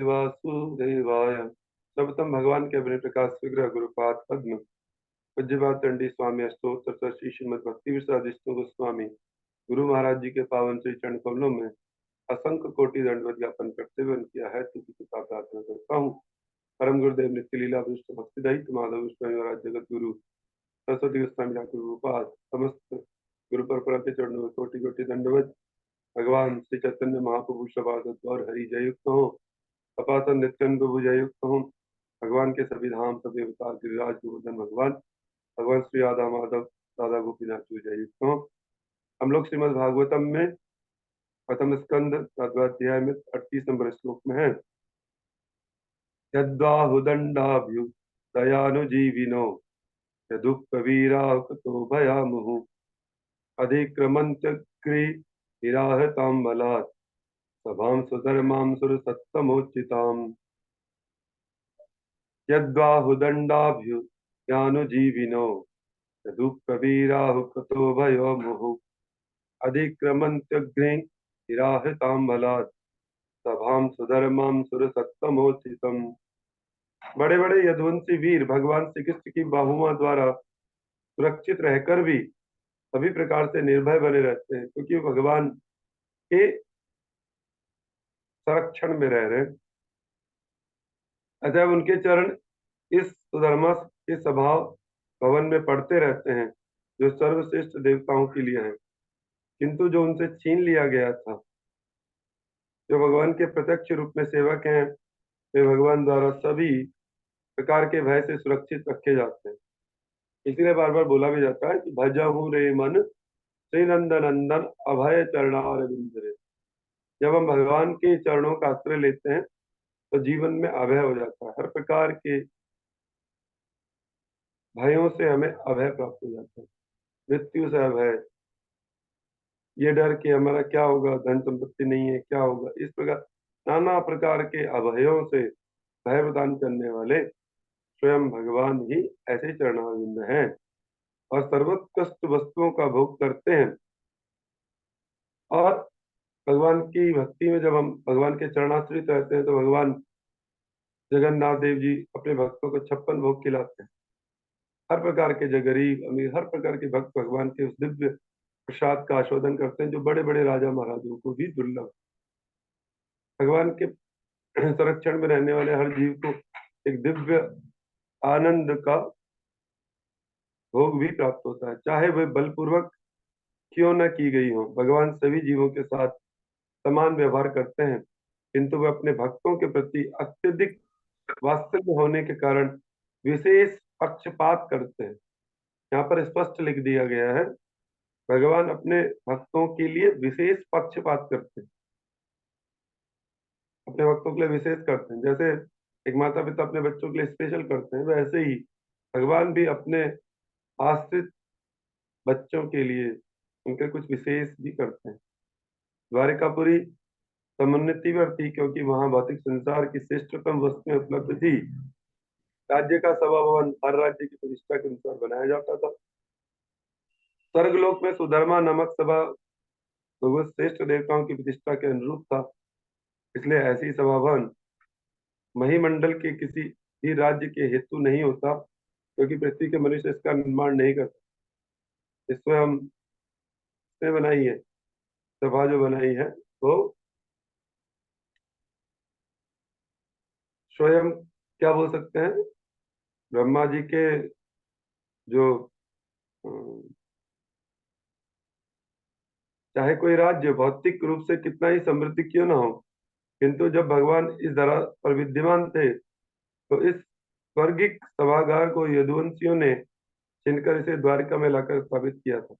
वासुदेवाय। सर्वप्रथम भगवान के अपने प्रकाश विग्रह गुरुपाद पद्म पूज्यपाद चंडी स्वामी अष्टोत्तर श्री श्रीमद भक्ति विश्वनाथ विष्णु गोस्वामी गुरु महाराज जी के पावन श्री चरण कमलों में असंख्य कोटि दंडवत ज्ञापन करते हुए उनकी अहेतु की कृपा प्रार्थना करता हूँ। परम गुरुदेव नित्य लीला विष्णु भक्ति दहित माधव विष्णु महाराज जगत गुरु सरस्वती गोस्वामी ठाकुर गुरुपाद समस्त गुरु परंपरा के चरणों में कोटि कोटि दंडवत। भगवान श्री चैतन्य महाप्रभु शबाद और हरि जयुक्त हो, अपातन नित्यानंद प्रभु जयुक्त हो। भगवान के सभी धाम सभी अवतार गिरिराज गोवर्धन भगवान भगवान श्री राधा माधव राधा गोपीनाथ जी जयुक्त हो। हम लोग श्रीमद् भागवतम में प्रथम स्कंद अध्याय में 38 नंबर श्लोक में है। यद्बाहुदंडाभ्यु दयानुजीविनो यदुपवीरा कुतो भयामुहु अधिक्रमन्त्यग्रिहिराहतां बलात् सभां सुधर्मां सुरसत्तमोचिताम्। यद्बाहुदंडाभ्युदयानुजीविनो यदुपवीराः कुतो भयामुहु अधिक्रमन्त्यग्रिहिराहतां बलात् सभां सुधर्मां सुरसत्तमोचितम्। बड़े बड़े यदुवंशी वीर भगवान श्री कृष्ण की बाहुओं द्वारा सुरक्षित रहकर भी सभी प्रकार से निर्भय बने रहते हैं, क्योंकि भगवान के संरक्षण में रह रहे हैं। अतः उनके चरण इस सुधर्मा के स्वभाव भवन में पड़ते रहते हैं, जो सर्वश्रेष्ठ देवताओं के लिए है, किंतु जो उनसे छीन लिया गया था। जो भगवान के प्रत्यक्ष रूप में सेवक हैं, वे भगवान द्वारा सभी प्रकार के भय से सुरक्षित रखे जाते हैं। इसीलिए बार बार बोला भी जाता है कि भजहु रे मन श्री नंदन नंदन अभय चरणार बिंद रे। जब हम भगवान के चरणों का आश्रय लेते हैं तो जीवन में अभय हो जाता है। हर प्रकार के भयों से हमें अभय प्राप्त हो जाता है। मृत्यु से अभय, ये डर कि हमारा क्या होगा, धन संपत्ति नहीं है, क्या होगा, इस प्रकार नाना प्रकार के अभयों से भय प्रदान करने वाले स्वयं भगवान ही ऐसे चरणारविंद हैं और सर्वोत्कृष्ट वस्तुओं का भोग करते हैं। और भगवान की भक्ति में जब हम भगवान के चरणाश्रित रहते हैं तो भगवान जगन्नाथ देव जी अपने भक्तों को 56 भोग खिलाते हैं। हर प्रकार के, जो गरीब अमीर, हर प्रकार के भक्त भगवान के उस दिव्य प्रसाद का आस्वादन करते हैं, जो बड़े बड़े राजा महाराजों को भी दुर्लभ। भगवान के संरक्षण में रहने वाले हर जीव को एक दिव्य आनंद का भोग भी प्राप्त होता है, चाहे वह बलपूर्वक क्यों न की गई हो। भगवान सभी जीवों के साथ समान व्यवहार करते हैं, किंतु वे अपने भक्तों के प्रति अत्यधिक वात्सल्य होने के कारण विशेष पक्षपात करते हैं। यहाँ पर स्पष्ट लिख दिया गया है, भगवान अपने भक्तों के लिए विशेष पक्षपात करते हैं, अपने भक्तों के लिए विशेष करते हैं। जैसे एक माता पिता अपने बच्चों के लिए स्पेशल करते हैं, वैसे ही भगवान भी अपने आश्रित बच्चों के लिए उनके कुछ विशेष भी करते हैं। द्वारिकापुरी समुन्नति पर थी, क्योंकि वहां भौतिक संसार की श्रेष्ठतम वस्तुएं उपलब्ध थी। राज्य का सभा भवन हर राज्य की प्रतिष्ठा के अनुसार बनाया जाता था। स्वर्गलोक में सुधर्मा नमक सभा भगवत श्रेष्ठ देवताओं की प्रतिष्ठा के अनुरूप था, इसलिए ऐसी सभा भवन महिमंडल के किसी भी राज्य के हेतु नहीं होता, क्योंकि पृथ्वी के मनुष्य इसका निर्माण नहीं करते। इसमें हम ने बनाई है सभा, जो बनाई है वो स्वयं क्या बोल सकते हैं, ब्रह्मा जी के जो चाहे कोई राज्य भौतिक रूप से कितना ही समृद्ध क्यों ना हो, किंतु जब भगवान इस धरा पर विद्यमान थे तो इस स्वर्गिक सभागार को यदुवंशियों ने छीनकर इसे द्वारिका में लाकर स्थापित किया था।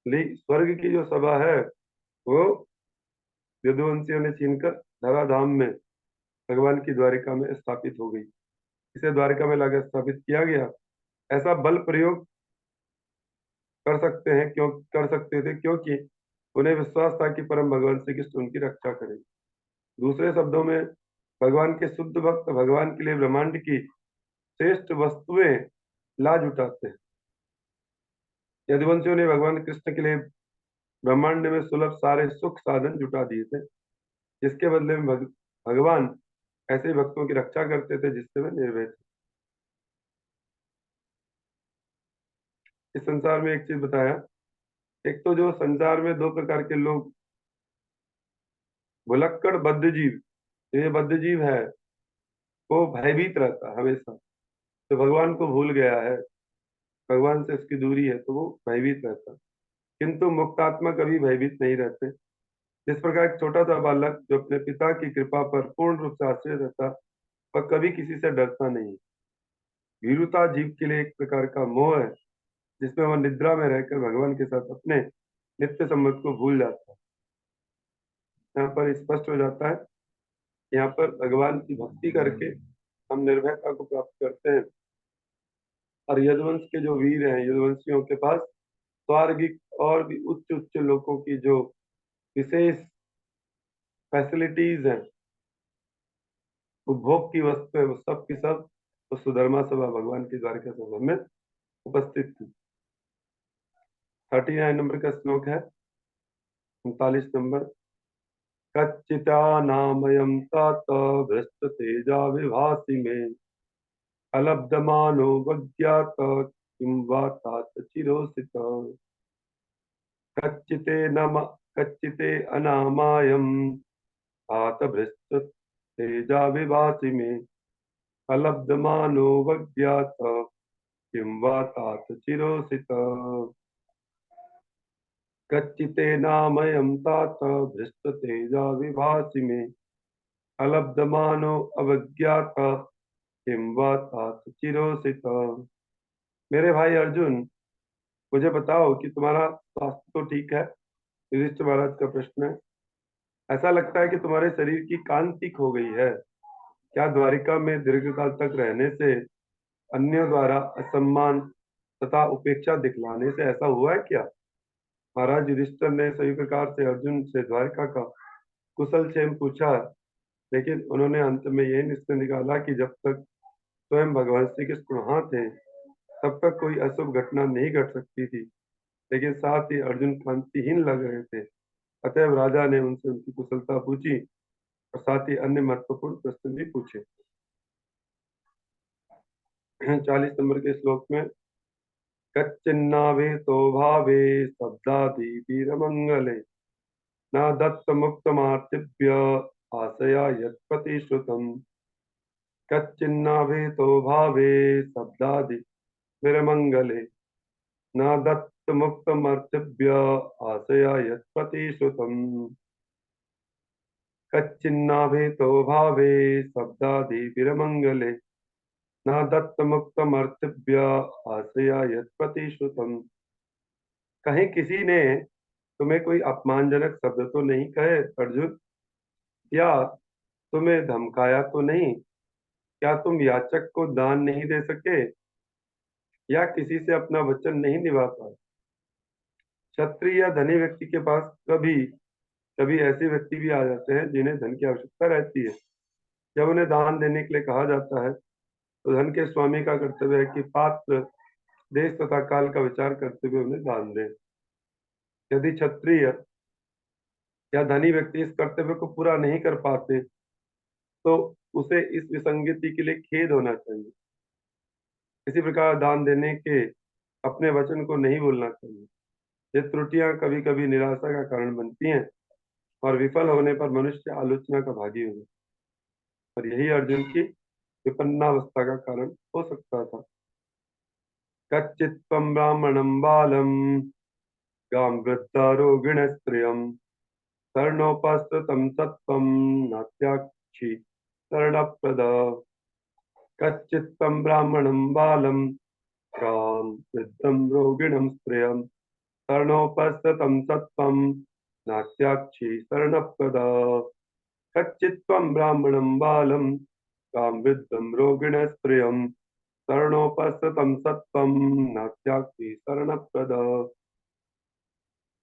स्वर्ग की जो सभा है वो यदुवंशियों ने छीनकर धराधाम में भगवान की द्वारिका में स्थापित हो गई। इसे द्वारिका में लाकर स्थापित किया गया। ऐसा बल प्रयोग कर सकते हैं, क्यों कर सकते थे, क्योंकि उन्हें विश्वास था कि परम भगवान श्री कृष्ण उनकी रक्षा करेंगे। दूसरे शब्दों में भगवान के शुद्ध भक्त भगवान के लिए ब्रह्मांड की श्रेष्ठ वस्तुएं ला जुटाते हैं। यदुवंशियों ने भगवान कृष्ण के लिए ब्रह्मांड में सुलभ सारे सुख साधन जुटा दिए थे, जिसके बदले में भगवान ऐसे भक्तों की रक्षा करते थे जिससे वे निर्भय थे। इस संसार में एक चीज बताया, एक तो जो संसार में दो प्रकार के लोग, भुलक्कड़ बद्ध जीव, ये बद्ध जीव है वो भयभीत रहता है हमेशा, तो भगवान को भूल गया है, भगवान से उसकी दूरी है तो वो भयभीत रहता है। किंतु मुक्त आत्मा कभी भयभीत नहीं रहते। जिस प्रकार एक छोटा सा बालक जो अपने पिता की कृपा पर पूर्ण रूप से आश्रित रहता, वह कभी किसी से डरता नहीं। भीरुता जीव के लिए एक प्रकार का मोह है, जिसमें वह निद्रा में रहकर भगवान के साथ अपने नित्य संबंध को भूल जाता है। यहाँ पर स्पष्ट हो जाता है, यहाँ पर भगवान की भक्ति करके हम निर्भयता को प्राप्त करते हैं। और यदुवंश के जो वीर हैं, यदुवंशियों के पास स्वर्गिक और भी उच्च उच्च लोगों की जो विशेष फैसिलिटीज हैं, उपभोग की वस्तु है, वो सब की सब तो सुधर्मा सभा भगवान की द्वारका सभा में उपस्थित थी। 39 नंबर का श्लोक है, 39 नंबर। कच्चितानामयं तात भ्रष्ट तेजा विभासि मे अलब्धमानो वज्ञात किं वा तात चिरोसित। कच्चिते नम कच्चिते अनामायं तात भ्रष्ट तेजा विभासि मे अलब्धमानो वज्ञात किं वा तात चिरोसित। कच्चितेनामयं तात भ्रष्ट तेजा विभासि मे अलब्धमानो अवज्ञात किं वा तात चिरोसित। मेरे भाई अर्जुन, मुझे बताओ कि तुम्हारा स्वास्थ्य तो ठीक है? युधिष्ठिर महाराज का प्रश्न है। ऐसा लगता है कि तुम्हारे शरीर की कांति खो गई है। क्या द्वारिका में दीर्घकाल तक रहने से, अन्यों द्वारा असम्मान तथा उपेक्षा दिखलाने से ऐसा हुआ है क्या? महाराज युधिष्ठिर ने सभी प्रकार से अर्जुन से द्वारिका का कुशल क्षेम पूछा, लेकिन उन्होंने अंत में यही निश्चय निकाला कि जब तक स्वयं भगवान श्री कृष्ण वहां थे तब तक कोई अशुभ घटना नहीं घट सकती थी। लेकिन साथ ही अर्जुन कांतिहीन लग रहे थे, अतएव राजा ने उनसे उनकी कुशलता पूछी और साथ ही अन्य महत्वपूर्ण प्रश्न भी पूछे। 40 नंबर के श्लोक में, कच्चिन्नाभे तो भावे शब्दादि वीरमंगले न दत्त मुक्तमार्तिभ्य आशया यत्पति श्रुतम। कच्चिन्नाभे तो भावे शब्दादि वीरमंगले न दत्त मुक्तमर्तिभ्य आशया यत्पति श्रुतम। कच्चिन्नाभेतो भावे शब्दादि विरमंगले न दत्त मुक्तमर्तिभ्य आशया यत्पति श्रुतम। कहीं किसी ने तुम्हें कोई अपमानजनक शब्द तो नहीं कहे अर्जुन? या तुम्हें धमकाया तो नहीं? क्या तुम याचक को दान नहीं दे सके या किसी से अपना वचन नहीं निभा पाए? क्षत्रिय या धनी व्यक्ति के पास कभी कभी ऐसे व्यक्ति भी आ जाते हैं जिन्हें धन की आवश्यकता रहती है। जब उन्हें दान देने के लिए कहा जाता है तो धन के स्वामी का कर्तव्य है कि पात्र देश तथा काल का विचार करते हुए उन्हें दान दें। यदि क्षत्रिय या धनी व्यक्ति इस कर्तव्य को पूरा नहीं कर पाते तो उसे इस विसंगति के लिए खेद होना चाहिए। इसी प्रकार दान देने के अपने वचन को नहीं भूलना चाहिए। ये त्रुटियां कभी कभी निराशा का कारण बनती हैं और विफल होने पर मनुष्य आलोचना का भागी हो जाता है। और यही अर्जुन की विपन्नावस्था का कारण हो सकता था। कच्चित्त्वं ब्राह्मणं बालं गां वृद्धारोगिण स्त्रियं शरणोपस्थितं सत्त्वं नात्याक्षि शरणप्रद। कच्चित्त्वं ब्राह्मणं बालं गां वृद्धं रोगिणं स्त्रियं शरणोपस्थितं सत्त्वं नात्याक्षि शरणप्रद। कच्चित्त्वं ब्राह्मणं बालं गां वृद्धं रोगिण स्त्रियं शरणोपस्थितं सत्त्वं नात्याक्षि शरणप्रद।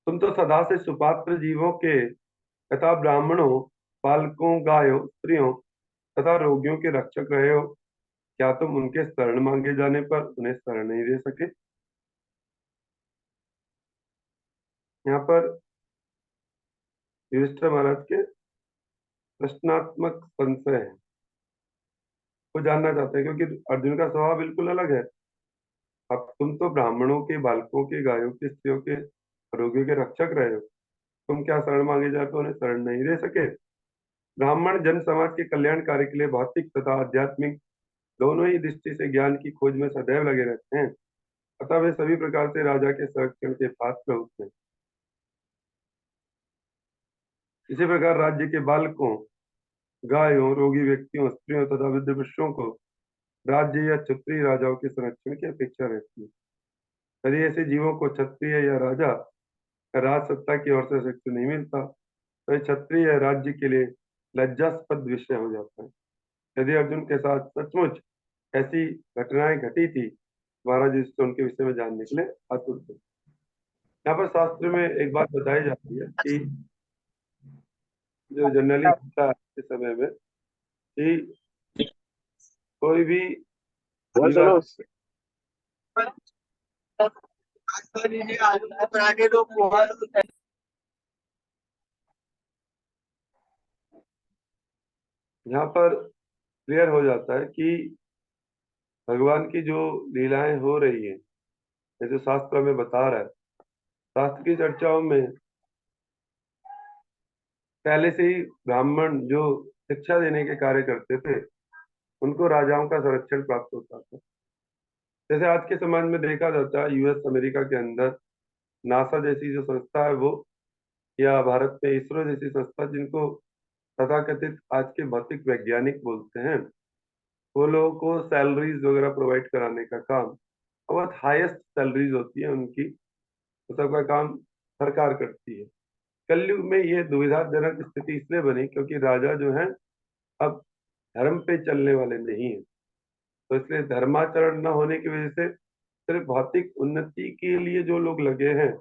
तुम तो सदा से सुपात्र जीवों के तथा ब्राह्मणों, बालकों, गायों, स्त्रियों तथा रोगियों के रक्षक रहे हो। क्या तुम उनके शरण मांगे जाने पर उन्हें शरण नहीं दे सके? यहाँ पर युधिष्ठिर महाराज के प्रश्नात्मक संशय है, वो जानना चाहते हैं, क्योंकि अर्जुन का स्वभाव बिल्कुल अलग है। अब तुम तो ब्राह्मणों के, बालकों के, गायों के, स्त्रियों के, रोगियों के रक्षक रहे हो, तुम क्या शरण मांगे जाए तो उन्हें शरण नहीं दे सके? ब्राह्मण जन समाज के कल्याण कार्य के लिए भौतिक तथा आध्यात्मिक दोनों ही दृष्टि से ज्ञान की खोज में सदैव लगे रहते हैं, अतः वे सभी प्रकार से राजा के संरक्षण के पात्र होते हैं। इसी प्रकार राज्य के बालकों, गायों, रोगी व्यक्तियों, स्त्रियों तथा वृद्ध पुरुषों को राज्य या क्षत्रिय राजाओं के संरक्षण की अपेक्षा रहती है। यदि ऐसे जीवों को क्षत्रिय या राजा या राज सत्ता की ओर से संरक्षण नहीं मिलता तो ये क्षत्रिय या राज्य के लिए लज्जास्पद विषय हो जाता है। यदि अर्जुन के साथ सचमुच ऐसी घटनाएं घटी थी, महाराज युधिष्ठिर उनके विषय में जानने के लिए आतुर थे। यहाँ पर शास्त्र में एक बात बताई जाती है कि जो जनरली होता है आज के समय में कि कोई भी विवाद, यहाँ पर क्लियर हो जाता है कि भगवान की जो लीलाएं हो रही है, ये जो शास्त्र हमें बता रहा है, शास्त्र की चर्चाओं में पहले से ही ब्राह्मण जो शिक्षा देने के कार्य करते थे, उनको राजाओं का संरक्षण प्राप्त होता था। जैसे आज के समाज में देखा जाता है, यूएस अमेरिका के अंदर नासा जैसी जो संस्था है वो, या भारत में इसरो जैसी संस्था, जिनको तथाकथित आज के भौतिक वैज्ञानिक बोलते हैं, वो लोगों को सैलरीज वगैरह प्रोवाइड कराने का काम, बहुत हाईएस्ट सैलरीज होती है उनकी, तो सबका काम सरकार करती है। कलयुग में ये दुविधाजनक स्थिति इसलिए बनी क्योंकि राजा जो है अब धर्म पे चलने वाले नहीं है, तो इसलिए धर्माचरण न होने की वजह से सिर्फ भौतिक उन्नति के लिए जो लोग लगे हैं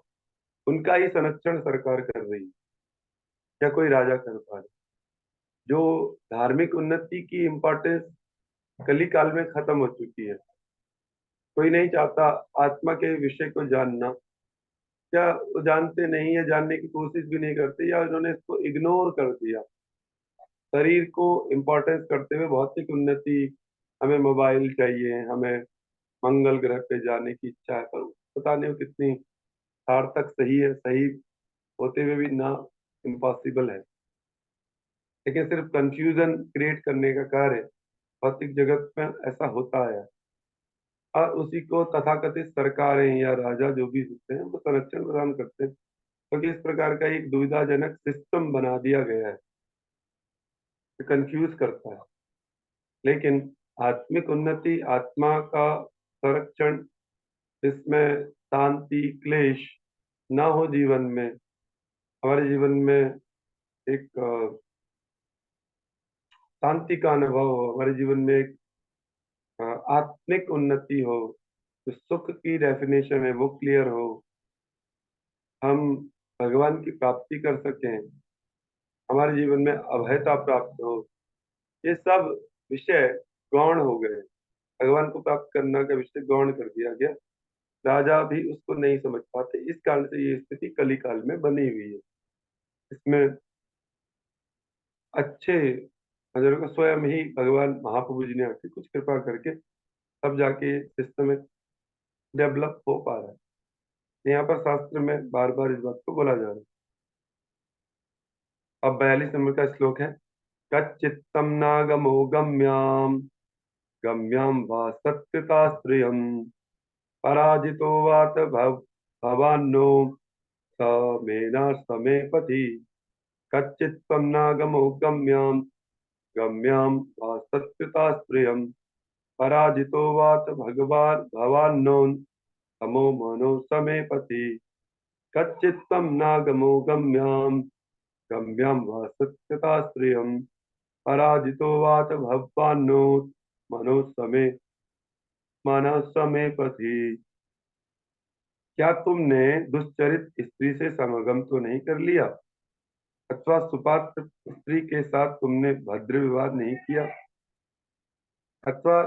उनका ही संरक्षण सरकार कर रही है या कोई राजा कर पा रहे। जो धार्मिक उन्नति की इम्पोर्टेंस कली काल में खत्म हो चुकी है, कोई नहीं चाहता आत्मा के विषय को जानना, या वो जानते नहीं है, जानने की कोशिश भी नहीं करते, या उन्होंने इसको इग्नोर कर दिया। शरीर को इम्पोर्टेंस करते हुए भौतिक उन्नति, हमें मोबाइल चाहिए, हमें मंगल ग्रह पे जाने की इच्छा है, पर पता नहीं वो कितनी सार्थक सही है, सही होते हुए भी ना इम्पॉसिबल है। लेकिन सिर्फ कंफ्यूजन क्रिएट करने का कार्य भौतिक जगत में ऐसा होता है, और उसी को तथाकथित सरकारें या राजा जो भी होते हैं वो संरक्षण प्रदान करते हैं, क्योंकि इस प्रकार का एक दुविधाजनक सिस्टम बना दिया गया है, कंफ्यूज करता है। लेकिन आत्मिक उन्नति, आत्मा का संरक्षण, इसमें शांति, क्लेश ना हो जीवन में, हमारे जीवन में एक शांति का अनुभव हो, हमारे जीवन में एक आत्मिक उन्नति हो, तो सुख की डेफिनेशन है वो क्लियर हो, हम भगवान की प्राप्ति कर सकें, हमारे जीवन में अभयता प्राप्त हो, ये सब विषय गौण हो गए। भगवान को प्राप्त करना का विषय गौण कर दिया गया, राजा भी उसको नहीं समझ पाते, इस कारण से ये स्थिति कली काल में बनी हुई है। इसमें अच्छे हजारों को स्वयं ही भगवान महाप्रभु जी ने आके कुछ कृपा करके तब जाके सिस्टम डेवलप हो पा रहा है। यहाँ पर शास्त्र में बार बार इस बात को बोला जा रहा है। अब 42 नंबर का श्लोक है, कच्चित्तम नागमो गम्याम गम्याम वा सत्यता स्त्रियम पराजितो वात भवान्नो समेना समे पथि। कच्चित्तम नागमो गम्याम गम्याम वा सत्यता स्त्रियम पराजितो वात भगवान भवान्नो समो मनो समे पथि। कच्चित्तम नागमो गम्याम गम्याम वा सत्यता स्त्रियम पराजितो वात भवान्नो मनो समे मन समे पथि। क्या तुमने दुष्चरित स्त्री से समागम तो नहीं कर लिया, अथवा सुपात्र स्त्री के साथ तुमने भद्र विवाद नहीं किया, अथवा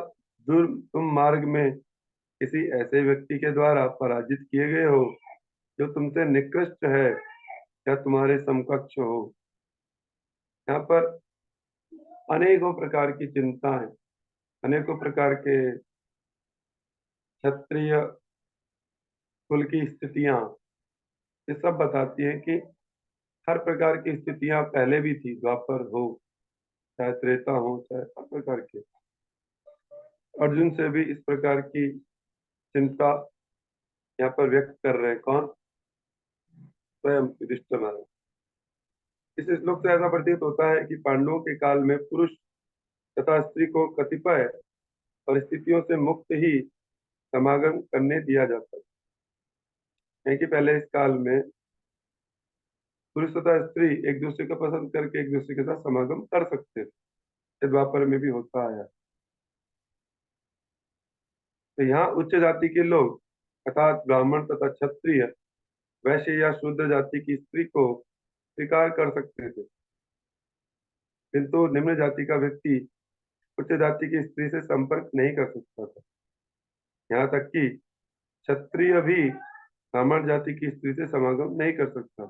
तुम मार्ग में किसी ऐसे व्यक्ति के द्वारा पराजित किए गए हो जो तुमसे निकृष्ट है या तुम्हारे समकक्ष हो। यहाँ पर अनेकों प्रकार की चिंताएं, अनेकों प्रकार के क्षत्रिय कुल की स्थितियां, ये सब बताती हैं कि हर प्रकार की स्थितियां पहले भी थी, द्वापर हो चाहे त्रेता हो चाहे हर प्रकार के। अर्जुन से भी इस प्रकार की चिंता यहाँ पर व्यक्त कर रहे हैं कौन? स्वयं युधिष्ठिर महाराज। इस श्लोक से ऐसा प्रतीत होता है कि पांडवों के काल में पुरुष तथा स्त्री को कतिपय परिस्थितियों से मुक्त ही समागम करने दिया जाता है, कि पहले इस काल में पुरुष तथा स्त्री एक दूसरे को पसंद करके एक दूसरे के साथ समागम कर सकते थे। ये द्वापर में भी होता आया। तो यहाँ उच्च जाति के लोग अर्थात ब्राह्मण तथा क्षत्रिय वैश्य या शूद्र जाति की स्त्री को स्वीकार कर सकते थे, किंतु निम्न जाति का व्यक्ति उच्च जाति की स्त्री से संपर्क नहीं कर सकता था। यहाँ तक कि क्षत्रिय भी ब्राह्मण जाति की स्त्री से समागम नहीं कर सकता।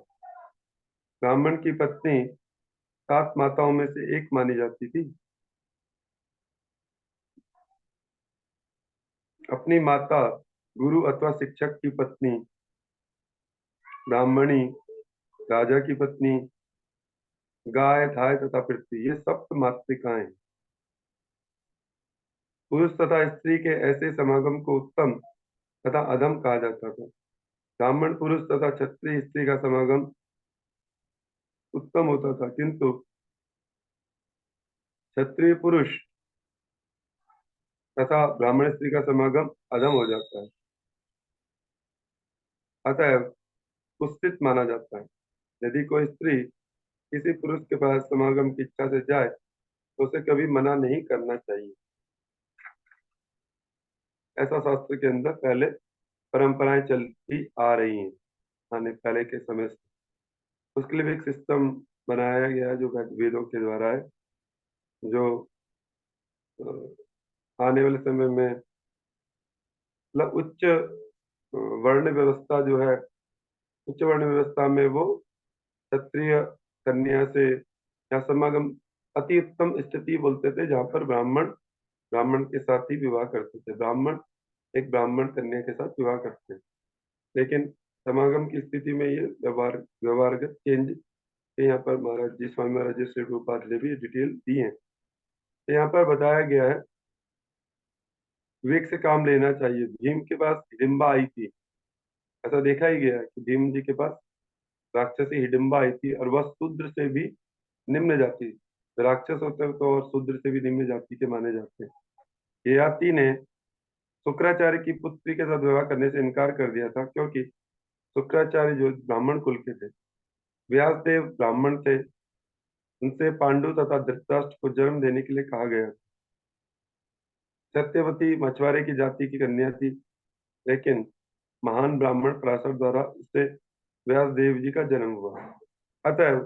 ब्राह्मण की पत्नी 7 माताओं में से एक मानी जाती थी। अपनी माता, गुरु अथवा शिक्षक की पत्नी, ब्राह्मणी, राजा की पत्नी, गाय, धाय तथा पृथ्वी, ये सप्त मातृकाएं। पुरुष तथा स्त्री के ऐसे समागम को उत्तम तथा अधम कहा जाता था। ब्राह्मण पुरुष तथा क्षत्रिय स्त्री का समागम उत्तम होता था, किंतु क्षत्रिय पुरुष तथा ब्राह्मण स्त्री का समागम अधम हो जाता है, अतः कुत्सित माना जाता है। यदि कोई स्त्री किसी पुरुष के पास समागम की इच्छा से जाए तो उसे कभी मना नहीं करना चाहिए। ऐसा शास्त्र के अंदर पहले परंपराएं चलती आ रही हैं, आने पहले के समय से। उसके लिए भी एक सिस्टम बनाया गया है जो वेदों के द्वारा है, जो आने वाले समय में मतलब उच्च वर्ण व्यवस्था जो है, उच्च वर्ण व्यवस्था में वो क्षत्रिय कन्या से या समागम अति उत्तम स्थिति बोलते थे, जहाँ पर ब्राह्मण ब्राह्मण के साथ ही विवाह करते थे, ब्राह्मण एक ब्राह्मण कन्या के साथ विवाह करते थे। लेकिन समागम की स्थिति में ये व्यवहारगत चेंज यहाँ पर महाराज जी, स्वामी महाराज जी, श्री रूपाल ने भी डिटेल दी है। तो यहाँ पर बताया गया है विवेक से काम लेना चाहिए। भीम के पास हिडिंबा आई थी, ऐसा देखा ही गया है कि भीम जी के पास राक्षसी हिडिंबा आई थी, और वह शूद्र से भी निम्न जाति, राक्षस होते हैं तो और शूद्र से भी निम्न जाति के माने जाते हैं। ययाति ने शुक्राचार्य की पुत्री के साथ विवाह करने से इनकार कर दिया था, क्योंकि शुक्राचार्य जो ब्राह्मण कुल के थे, व्यासदेव ब्राह्मण थे, उनसे पांडु तथा धृतराष्ट्र को जन्म देने के लिए कहा गया। सत्यवती मछुआरे की जाति की कन्या थी, लेकिन महान ब्राह्मण पराशर द्वारा उससे व्यासदेव जी का जन्म हुआ। अतः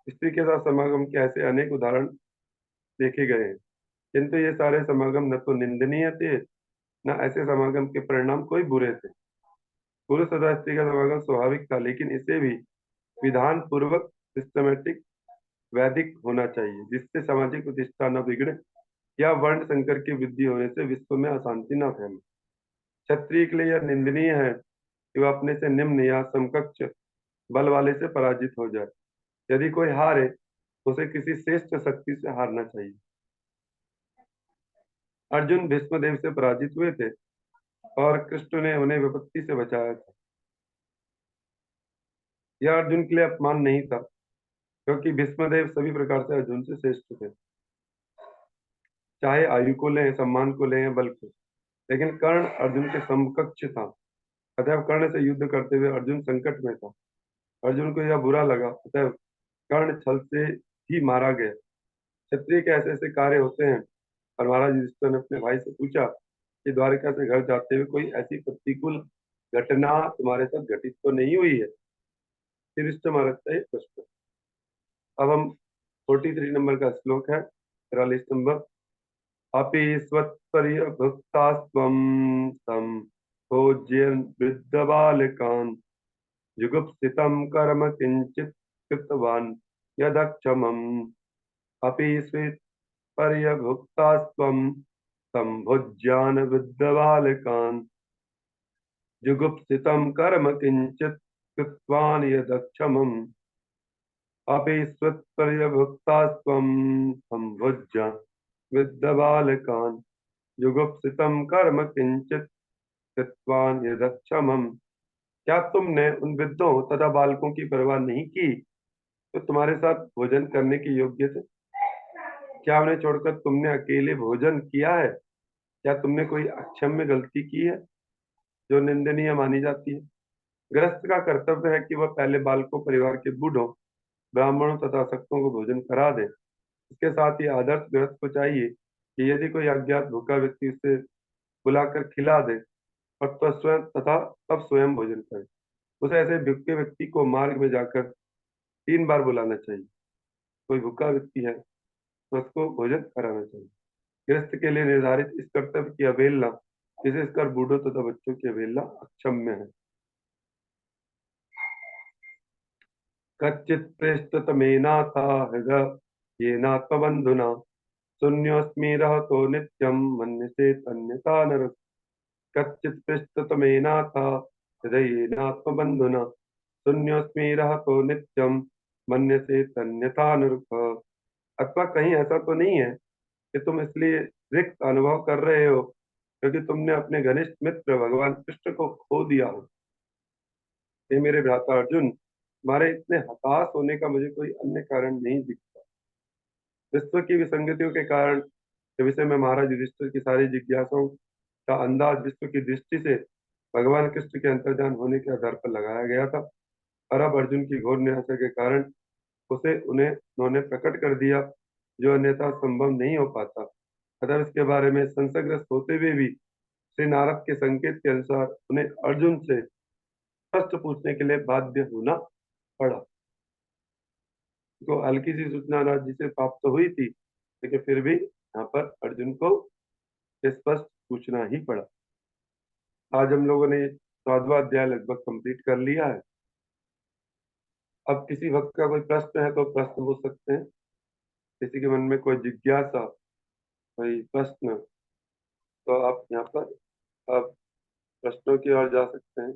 स्त्री के साथ समागम के ऐसे अनेक उदाहरण देखे गए हैं, किंतु ये सारे समागम न तो निंदनीय थे, न ऐसे समागम के परिणाम कोई बुरे थे। पुरुष तथा स्त्री का समागम स्वाभाविक था, लेकिन इसे भी विधान पूर्वक सिस्टमेटिक वैदिक होना चाहिए, जिससे सामाजिक प्रतिष्ठा न बिगड़े या वर्ण संकर की वृद्धि होने से विश्व में अशांति न फैले। क्षत्रिय के लिए यह निंदनीय है कि वह अपने से निम्न या समकक्ष बल वाले से पराजित हो जाए। यदि कोई हारे तो उसे किसी श्रेष्ठ शक्ति से हारना चाहिए। अर्जुन भीष्मदेव से पराजित हुए थे और कृष्ण ने उन्हें विपत्ति से बचाया था। यह अर्जुन के लिए अपमान नहीं था, क्योंकि भीष्मदेव सभी प्रकार से अर्जुन से श्रेष्ठ थे, चाहे आयु को लें, सम्मान को लें या बल को। लेकिन कर्ण अर्जुन के समकक्ष था, अतः कर्ण से युद्ध करते हुए अर्जुन संकट में था। अर्जुन को यह बुरा लगा, अतः कर्ण छल से ही मारा गया। क्षत्रिय के ऐसे ऐसे कार्य होते हैं, और महाराज युधिष्ठिर ने अपने भाई से पूछा कि द्वारिका से घर जाते हुए कोई ऐसी प्रतिकूल घटना तुम्हारे साथ घटित तो नहीं हुई है? युधिष्ठिर महाराज का एक प्रश्न। अब हम 43 नंबर का श्लोक है, 43 नंबर। अपि स्वत्पर्यभुक्तास्त्वं तं भोज्यन् वृद्धबालकान् जुगुप्सितं कर्म किञ्चित् कृतवान् यदक्षमम् अपि पर्यभुक्तास्त्वं सम्भुज्यान विद्यबालकान् जुगुप्सितं कर्म किंचित कृत्वान् यदक्षमम् अपि स्वत्पर्यभुक्तास्त्वं सम्भुज्य विद्यबालकान् जुगुप्सितं कर्म किंचित कृत्वान् यदक्षमम्। क्या तुमने उन वृद्धों तथा बालकों की परवाह नहीं की तो तुम्हारे साथ भोजन करने के योग्य थे? क्या उन्हें छोड़कर तुमने अकेले भोजन किया है? क्या तुमने कोई अक्षम्य गलती की है जो निंदनीय मानी जाती है? गृहस्थ का कर्तव्य है कि वह पहले बालकों, परिवार के बूढ़ों, ब्राह्मणों तथा शक्तों को भोजन करा दे। इसके साथ ही आदर्श गृहस्थ को चाहिए कि यदि कोई अज्ञात भूखा व्यक्ति उसे बुलाकर खिला दे और तो स्वयं तथा तब स्वयं भोजन करे। उसे ऐसे भूखे व्यक्ति को मार्ग में जाकर 3 बार बुलाना चाहिए। कोई भूखा व्यक्ति है तो उसको भोजन कराना चाहिए। गृहस्थ के लिए निर्धारित इस कर्तव्य की अवहेलना, विशेषकर बूढ़ों तथा बच्चों की अवहेलना अक्षम्य है। कच्चित् पृष्ठतमेनाथा हृदयेनात्मबन्धुना शून्योऽस्मि रहतो नित्यं मन्यसे तन्यथा नरः। कच्चित् पृष्ठतमेनाथ हृदयेनात्मबन्धुना शून्योऽस्मि रहतो नित्यं मन्यसे तन्यथा नरः। अथवा कहीं ऐसा तो नहीं है कि तुम इसलिए रिक्त अनुभव कर रहे हो क्योंकि तुमने अपने घनिष्ठ मित्र भगवान कृष्ण को खो दिया हो। हे मेरे भ्राता अर्जुन, तुम्हारे इतने हताश होने का मुझे कोई अन्य कारण नहीं दिखता। विश्व की विसंगतियों के कारण के विषय में महाराज युधिष्ठिर की सारी जिज्ञासाओं का अंदाज विश्व की दृष्टि से भगवान कृष्ण के अंतर्धान होने के आधार पर लगाया गया था। और अब अर्जुन की घोर निराशा के कारण उसे उन्होंने प्रकट कर दिया, जो अन्यथा संभव नहीं हो पाता। अतः इसके बारे में संशयग्रस्त होते हुए भी श्री नारद के संकेत के अनुसार उन्हें अर्जुन से स्पष्ट पूछने के लिए बाध्य होना पड़ा। तो हल्की सी सूचना नारद जी से प्राप्त हुई थी, लेकिन फिर भी यहाँ पर अर्जुन को स्पष्ट पूछना ही पड़ा। आज हम लोगों ने 14वां अध्याय लगभग कंप्लीट कर लिया है। अब किसी भक्त का कोई प्रश्न है तो प्रश्न पूछ सकते हैं। किसी के मन में कोई जिज्ञासा, कोई प्रश्न, तो आप यहाँ पर आप प्रश्नों की ओर जा सकते हैं।